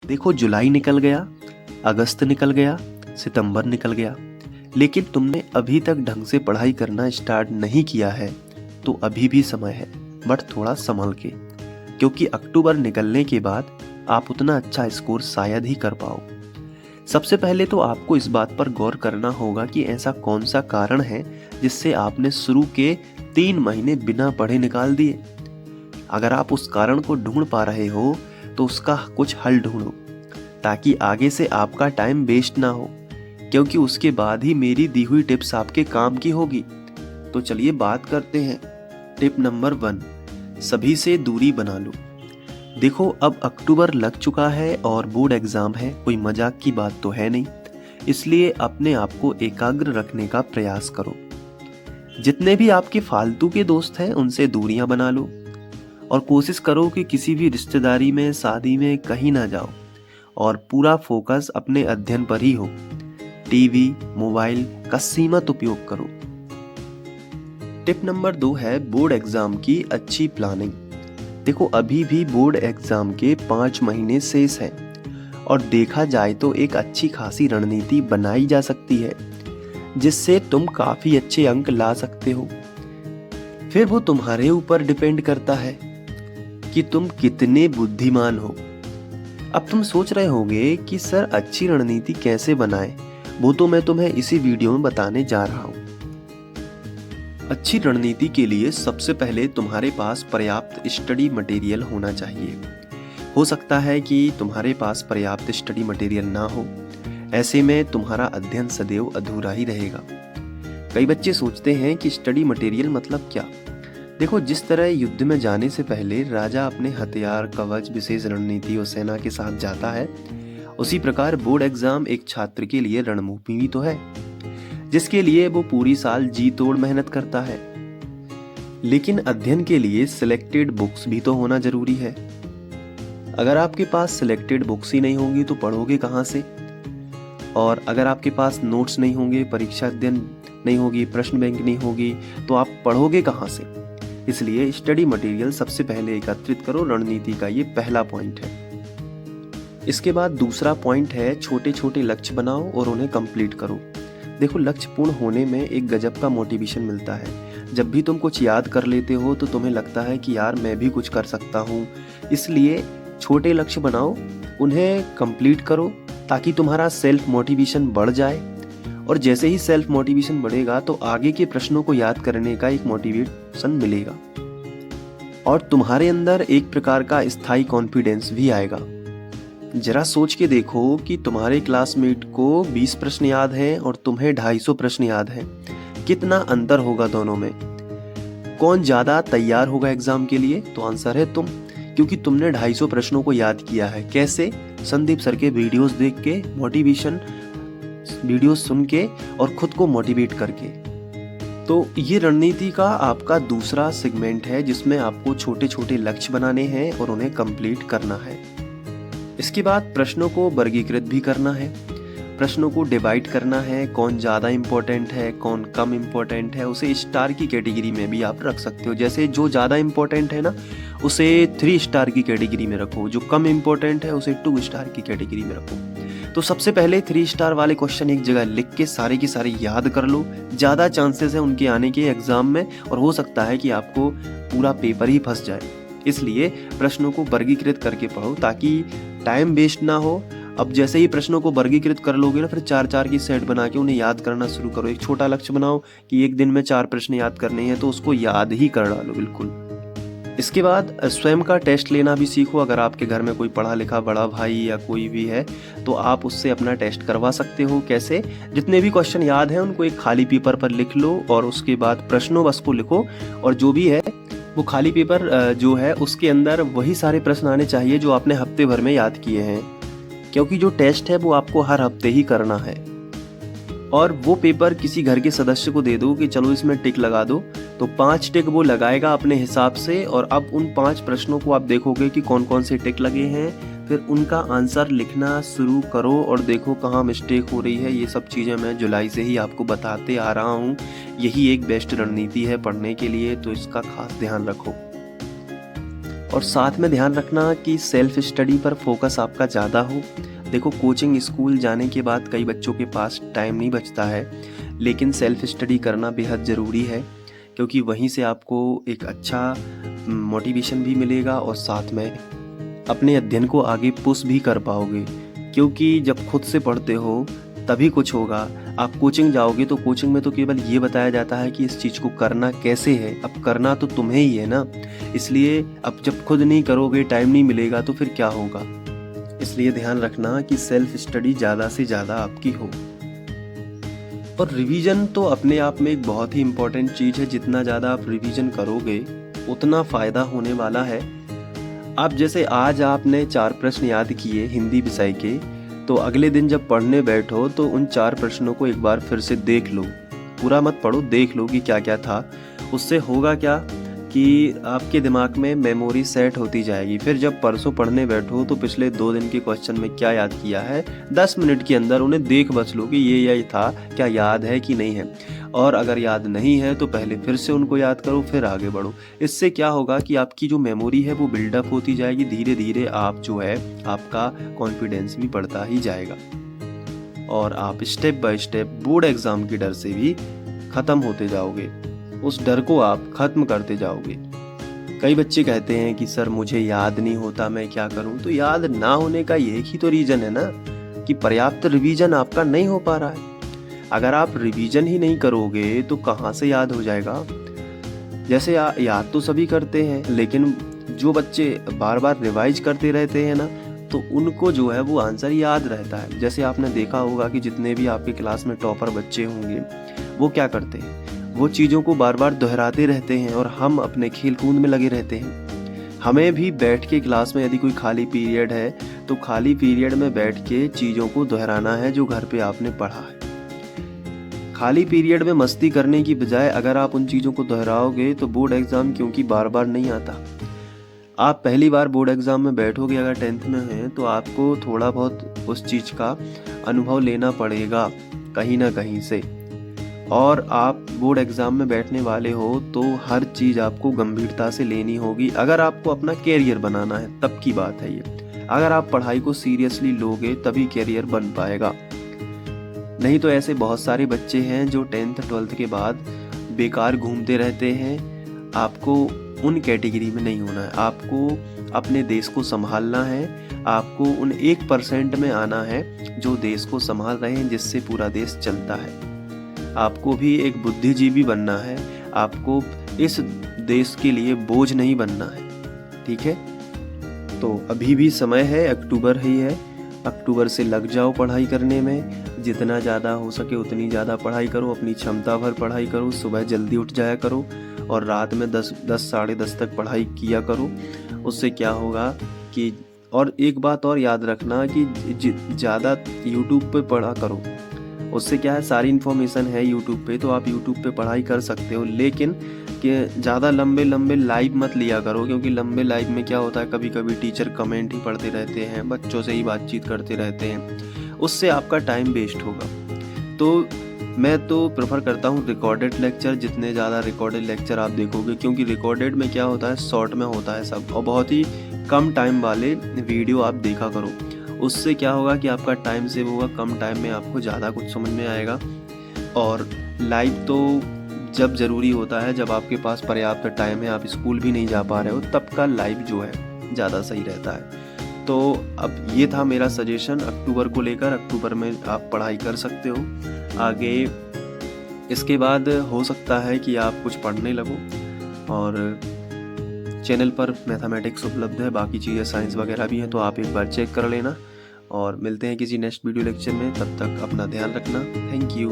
देखो, जुलाई निकल गया, अगस्त निकल गया, सितंबर निकल गया, लेकिन तुमने अभी तक ढंग से पढ़ाई करना स्टार्ट नहीं किया है, तो अभी भी समय है, बट थोड़ा संभल के, क्योंकि अक्टूबर निकलने के बाद आप उतना अच्छा स्कोर शायद ही कर पाओ। सबसे पहले तो आपको इस बात पर गौर करना होगा कि ऐसा कौन सा कारण है जिससे आपने शुरू के 3 महीने बिना पढ़े निकाल दिए। अगर आप उस कारण को ढूंढ पा रहे हो तो उसका कुछ हल ढूंढो, ताकि आगे से आपका टाइम वेस्ट ना हो, क्योंकि उसके बाद ही मेरी दी हुई टिप्स आपके काम की होगी। तो चलिए बात करते हैं। टिप नंबर 1, सभी से दूरी बना लो। देखो, अब अक्टूबर लग चुका है और बोर्ड एग्जाम है, कोई मजाक की बात तो है नहीं, इसलिए अपने आप को एकाग्र रखने का प्रयास करो। जितने भी आपके फालतू के दोस्त हैं उनसे दूरियां बना लो और कोशिश करो कि किसी भी रिश्तेदारी में, शादी में कहीं ना जाओ और पूरा फोकस अपने अध्ययन पर ही हो। टीवी, मोबाइल का सीमित उपयोग करो। टिप नंबर 2 है बोर्ड एग्जाम की अच्छी प्लानिंग। देखो, अभी भी बोर्ड एग्जाम के 5 महीने शेष हैं और देखा जाए तो एक अच्छी खासी रणनीति बनाई जा सकती है जिससे तुम काफी अच्छे अंक ला सकते हो। फिर वो तुम्हारे ऊपर डिपेंड करता है कि तुम कितने बुद्धिमान हो। अब तुम सोच रहे होगे कि सर अच्छी रणनीति कैसे बनाएं, वो तो मैं तुम्हें इसी वीडियो में बताने जा रहा हूँ। अच्छी रणनीति के लिए सबसे पहले तुम्हारे पास पर्याप्त स्टडी मटेरियल होना चाहिए। हो सकता है कि तुम्हारे पास पर्याप्त स्टडी मटेरियल ना हो, ऐसे में तुम्हारा अध्ययन सदैव अधूरा ही रहेगा। कई बच्चे सोचते हैं कि स्टडी मटेरियल मतलब क्या। देखो, जिस तरह युद्ध में जाने से पहले राजा अपने हथियार, कवच, विशेष रणनीति और सेना के साथ जाता है, उसी प्रकार बोर्ड एग्जाम एक छात्र के लिए रणभूमि भी तो है, जिसके लिए वो पूरी साल जी तोड़ मेहनत करता है। लेकिन अध्ययन के लिए सिलेक्टेड बुक्स भी तो होना जरूरी है। अगर आपके पास सिलेक्टेड बुक्स ही नहीं होंगी तो पढ़ोगे कहाँ से? और अगर आपके पास नोट्स नहीं होंगे, परीक्षा अध्ययन नहीं होगी, प्रश्न बैंक नहीं होगी, तो आप पढ़ोगे कहाँ से? इसलिए स्टडी मटेरियल सबसे पहले एकत्रित करो। रणनीति का ये पहला पॉइंट है। इसके बाद दूसरा पॉइंट है छोटे छोटे लक्ष्य बनाओ और उन्हें कंप्लीट करो। देखो, लक्ष्य पूर्ण होने में एक गजब का मोटिवेशन मिलता है। जब भी तुम कुछ याद कर लेते हो तो तुम्हें लगता है कि यार मैं भी कुछ कर सकता हूँ। इसलिए छोटे लक्ष्य बनाओ, उन्हें कंप्लीट करो, ताकि तुम्हारा सेल्फ मोटिवेशन बढ़ जाए। और जैसे ही सेल्फ मोटिवेशन बढ़ेगा तो आगे के प्रश्नों को याद करने का एक मोटिवेशन मिलेगा और तुम्हारे अंदर एक प्रकार का स्थायी कॉन्फिडेंस भी आएगा। जरा सोच के देखो कि तुम्हारे क्लासमेट को 20 प्रश्न याद हैं और तुम्हें 250 प्रश्न याद हैं। कितना अंतर होगा दोनों में? कौन ज्यादा तैयार होगा एग्जाम के लिए? तो आंसर है तुम, क्योंकि तुमने 250 प्रश्नों को याद किया है। कैसे? संदीप सर के वीडियोस देख के, मोटिवेशन वीडियोस सुन के और खुद को मोटिवेट करके। तो ये रणनीति का आपका दूसरा सेगमेंट है, जिसमें आपको छोटे छोटे लक्ष्य बनाने हैं और उन्हें कंप्लीट करना है। इसके बाद प्रश्नों को वर्गीकृत भी करना है, प्रश्नों को डिवाइड करना है। कौन ज़्यादा इम्पोर्टेंट है, कौन कम इम्पोर्टेंट है, उसे स्टार की कैटेगरी में भी आप रख सकते हो। जैसे जो ज़्यादा इम्पोर्टेंट है ना, उसे 3 स्टार की कैटेगरी में रखो, जो कम इम्पोर्टेंट है उसे 2 स्टार की कैटेगरी में रखो। तो सबसे पहले 3 स्टार वाले क्वेश्चन एक जगह लिख के सारे की सारे याद कर लो। ज़्यादा चांसेस है उनके आने के एग्जाम में, और हो सकता है कि आपको पूरा पेपर ही फंस जाए। इसलिए प्रश्नों को वर्गीकृत करके पढ़ो ताकि टाइम वेस्ट ना हो। अब जैसे ही प्रश्नों को वर्गीकृत कर लोगे ना, फिर 4-4 की सेट बना के उन्हें याद करना शुरू करो। एक छोटा लक्ष्य बनाओ कि एक दिन में 4 प्रश्न याद करने हैं, तो उसको याद ही कर डालो बिल्कुल। इसके बाद स्वयं का टेस्ट लेना भी सीखो। अगर आपके घर में कोई पढ़ा लिखा बड़ा भाई या कोई भी है तो आप उससे अपना टेस्ट करवा सकते हो। कैसे? जितने भी क्वेश्चन याद हैं उनको एक खाली पेपर पर लिख लो और उसके बाद प्रश्नों बस को लिखो, और जो भी है वो खाली पेपर जो है उसके अंदर वही सारे प्रश्न आने चाहिए जो आपने हफ्ते भर में याद किए हैं, क्योंकि जो टेस्ट है वो आपको हर हफ्ते ही करना है। और वो पेपर किसी घर के सदस्य को दे दो कि चलो इसमें टिक लगा दो, तो 5 टिक वो लगाएगा अपने हिसाब से। और अब उन 5 प्रश्नों को आप देखोगे कि कौन कौन से टिक लगे हैं, फिर उनका आंसर लिखना शुरू करो और देखो कहाँ मिस्टेक हो रही है। ये सब चीज़ें मैं जुलाई से ही आपको बताते आ रहा हूँ। यही एक बेस्ट रणनीति है पढ़ने के लिए, तो इसका खास ध्यान रखो। और साथ में ध्यान रखना कि सेल्फ स्टडी पर फोकस आपका ज़्यादा हो। देखो, कोचिंग स्कूल जाने के बाद कई बच्चों के पास टाइम नहीं बचता है, लेकिन सेल्फ स्टडी करना बेहद ज़रूरी है, क्योंकि वहीं से आपको एक अच्छा मोटिवेशन भी मिलेगा और साथ में अपने अध्ययन को आगे पुश भी कर पाओगे। क्योंकि जब खुद से पढ़ते हो तभी कुछ होगा। आप कोचिंग जाओगे तो कोचिंग में तो केवल ये बताया जाता है कि इस चीज़ को करना कैसे है, अब करना तो तुम्हें ही है ना। इसलिए अब जब खुद नहीं करोगे, टाइम नहीं मिलेगा, तो फिर क्या होगा। इसलिए ध्यान रखना कि सेल्फ स्टडी ज़्यादा से ज़्यादा आपकी हो। और रिवीजन तो अपने आप में एक बहुत ही इम्पोर्टेंट चीज़ है। जितना ज़्यादा आप रिवीजन करोगे उतना फ़ायदा होने वाला है। आप जैसे आज आपने 4 प्रश्न याद किए हिंदी विषय के, तो अगले दिन जब पढ़ने बैठो तो उन 4 प्रश्नों को एक बार फिर से देख लो। पूरा मत पढ़ो, देख लो कि क्या क्या था। उससे होगा क्या कि आपके दिमाग में मेमोरी सेट होती जाएगी। फिर जब परसों पढ़ने बैठो तो पिछले 2 दिन के क्वेश्चन में क्या याद किया है, 10 मिनट के अंदर उन्हें देख बस लो कि ये था, क्या याद है कि नहीं है। और अगर याद नहीं है तो पहले फिर से उनको याद करो, फिर आगे बढ़ो। इससे क्या होगा कि आपकी जो मेमोरी है वो बिल्डअप होती जाएगी। धीरे धीरे आप जो है, आपका कॉन्फिडेंस भी बढ़ता ही जाएगा और आप step by step board exam के डर से भी ख़त्म होते जाओगे। उस डर को आप ख़त्म करते जाओगे। कई बच्चे कहते हैं कि सर मुझे याद नहीं होता, मैं क्या करूं। तो याद ना होने का एक ही तो रीज़न है ना, कि पर्याप्त रिवीजन आपका नहीं हो पा रहा है। अगर आप रिवीजन ही नहीं करोगे तो कहाँ से याद हो जाएगा। जैसे याद तो सभी करते हैं, लेकिन जो बच्चे बार बार रिवाइज करते रहते हैं ना, तो उनको जो है वो आंसर याद रहता है। जैसे आपने देखा होगा कि जितने भी आपके क्लास में टॉपर बच्चे होंगे वो क्या करते हैं, वो चीज़ों को बार बार दोहराते रहते हैं और हम अपने खेल कूद में लगे रहते हैं। हमें भी बैठ के क्लास में यदि कोई खाली पीरियड है तो खाली पीरियड में बैठ के चीज़ों को दोहराना है जो घर पे आपने पढ़ा है। खाली पीरियड में मस्ती करने की बजाय अगर आप उन चीज़ों को दोहराओगे तो बोर्ड एग्ज़ाम क्योंकि बार बार नहीं आता। आप पहली बार बोर्ड एग्ज़ाम में बैठोगे अगर 10th में हैं तो आपको थोड़ा बहुत उस चीज़ का अनुभव लेना पड़ेगा कहीं ना कहीं से। और आप बोर्ड एग्ज़ाम में बैठने वाले हो तो हर चीज़ आपको गंभीरता से लेनी होगी। अगर आपको अपना कैरियर बनाना है तब की बात है ये। अगर आप पढ़ाई को सीरियसली लोगे तभी कैरियर बन पाएगा। नहीं तो ऐसे बहुत सारे बच्चे हैं जो 10th 12th के बाद बेकार घूमते रहते हैं। आपको उन कैटेगरी में नहीं होना है। आपको अपने देश को संभालना है। आपको उन 1% में आना है जो देश को संभाल रहे हैं, जिससे पूरा देश चलता है। आपको भी एक बुद्धिजीवी बनना है। आपको इस देश के लिए बोझ नहीं बनना है, ठीक है। तो अभी भी समय है, अक्टूबर ही है। अक्टूबर से लग जाओ पढ़ाई करने में। जितना ज़्यादा हो सके उतनी ज़्यादा पढ़ाई करो, अपनी क्षमता भर पढ़ाई करो। सुबह जल्दी उठ जाया करो और रात में 10 साढ़े 10 तक पढ़ाई किया करो। उससे क्या होगा कि, और एक बात और याद रखना कि ज़्यादा यूट्यूब पे पढ़ा करो। उससे क्या है, सारी इन्फॉर्मेशन है यूट्यूब पे, तो आप यूट्यूब पे पढ़ाई कर सकते हो। लेकिन कि ज़्यादा लंबे लाइव मत लिया करो, क्योंकि लंबे लाइव में क्या होता है, कभी कभी टीचर कमेंट ही पढ़ते रहते हैं, बच्चों से ही बातचीत करते रहते हैं। उससे आपका टाइम वेस्ट होगा। तो मैं तो प्रेफर करता हूँ रिकॉर्डेड लेक्चर। जितने ज़्यादा रिकॉर्डेड लेक्चर आप देखोगे, क्योंकि रिकॉर्डेड में क्या होता है, शॉर्ट में होता है सब, और बहुत ही कम टाइम वाले वीडियो आप देखा करो। उससे क्या होगा कि आपका टाइम सेव होगा, कम टाइम में आपको ज़्यादा कुछ समझ में आएगा। और लाइव तो जब ज़रूरी होता है, जब आपके पास पर्याप्त टाइम है, आप स्कूल भी नहीं जा पा रहे हो, तब का लाइव जो है ज़्यादा सही रहता है। तो अब ये था मेरा सजेशन अक्टूबर को लेकर। अक्टूबर में आप पढ़ाई कर सकते हो। आगे इसके बाद हो सकता है कि आप कुछ पढ़ने लगो। और चैनल पर मैथमेटिक्स उपलब्ध है, बाकी चीज़ें साइंस वगैरह भी हैं, तो आप एक बार चेक कर लेना। और मिलते हैं किसी नेक्स्ट वीडियो लेक्चर में। तब तक अपना ध्यान रखना। Thank you.